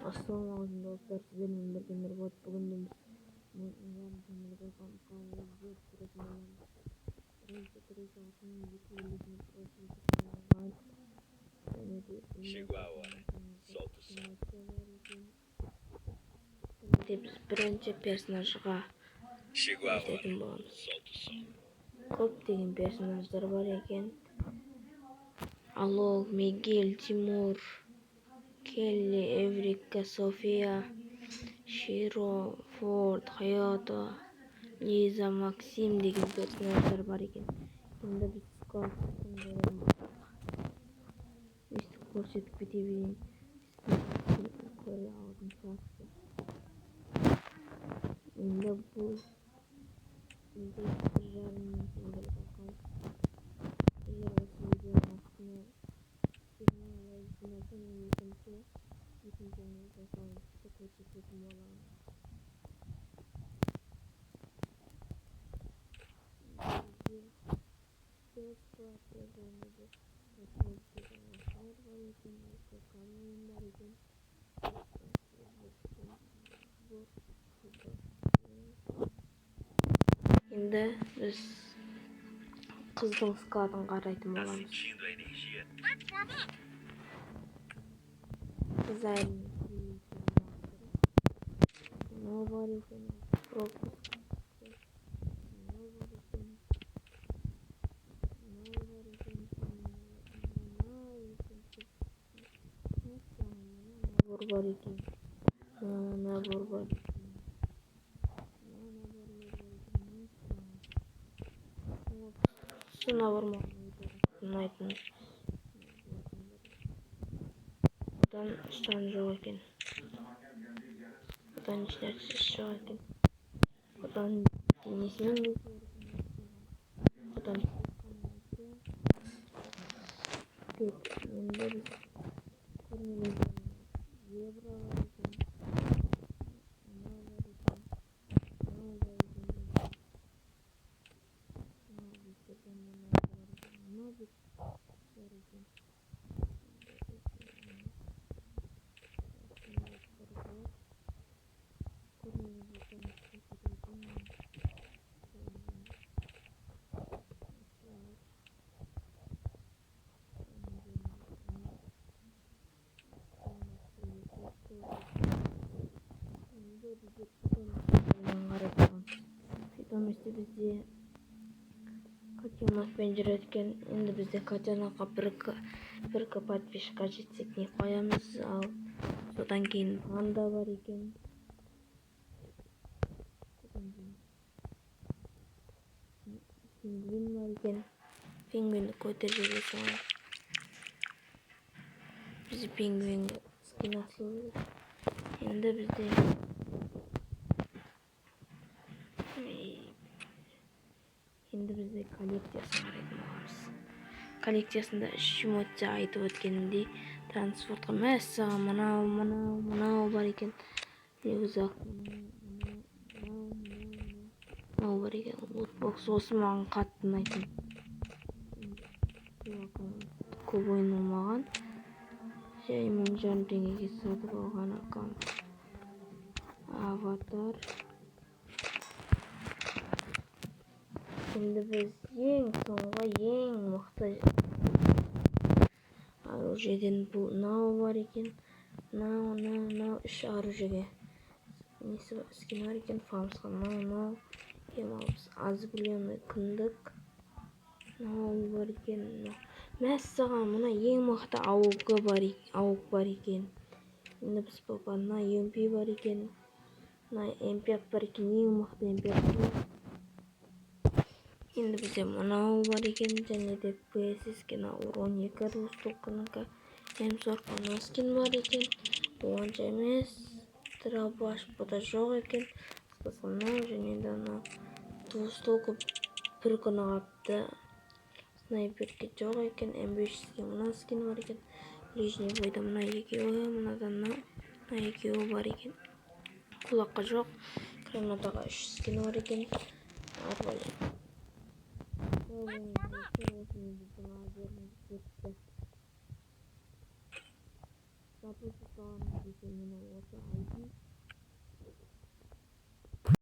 Assalamualaikum dostlar, sizlerle birlikte Nurbat. Bugün de biz yarın temelde kanalımızı sürekli Birinci Kırıkağıt'ın yükümlülüğünü profesyonel biz birinci personajga aytатын bolamыз. Көптеген персонаждар бар екен. Алол, Мигель, Тимур, Келли, Эврика, София, Широ, Форд, Хайото, Лиза, Максим деген персонаждар бар екен. Енді біз скауттың бөлімін бақтық. Өстіп көрсетіп кете берейін. Көре алатын сияқты. Енді бұл бізде 1,5 минут өндіріп қалып. Егер осы видеоның астына 20 лайк жинаса, мен екінші жасауымызды көрсететін боламын. Енді біз қыздың скатын қарайтын боламыз. Қыз бар екен. Набор бар. Набор ұнайтын. Бұдан ұстан жоқ екен. Бұдан ешнәрсесі жоқ екен. Бұдан денесімен бұдан енді біз көрмеген зебра бар екен. Питомисті бізде Катюмаспен жүреткен. Енді бізде Катянаға бір подписчикқа жетсек не қоямыз. Ал содан кейін панда бар екен. Пингвин бар екен. Пингвинді көтеруге салайық. Біз пингвинге скин асылып. Енді бізде коллекциясын қарайтын боламыз. Коллекциясында 3 эмоция айтып өткенімдей трансфортқа мәссаған мынау бар екен. Рюкзак мынау бар екен. Лутбокс осы маған қатты ұнайтын. Көп ойналмаған. Жай 1000 теңгеге сатып алған аккаунт. Аватар. Şimdi biz ең мықты оружиеден мынау бар екен. Мынау 3 оружиеге несі скин бар екен. Фамсқа мынау азбленный кіндік. Мынау бар екен. Мәссаған мына ең мықты ауық бар екен. Енді біз мына емпи бар екен. Мына емпият бар екен. Ең мықты емпият. Енді бізде мынау бар екен. Және де ПСС кена урон 2 доступканыка. М40 мына скин бар екен. Онша емес. Трабаш бұда жоқ екен. Мынау және де мына доступка бір күні қапты. Снайперке жоқ екен. М500 мына скин бар екен. Ближний бойда мына екеуі, мынадан мына екеуі бар екен. Құлаққа жоқ. Гранатаға 3 скин бар екен. Арбалет. Дабыл жасалған кезеңінің осы ай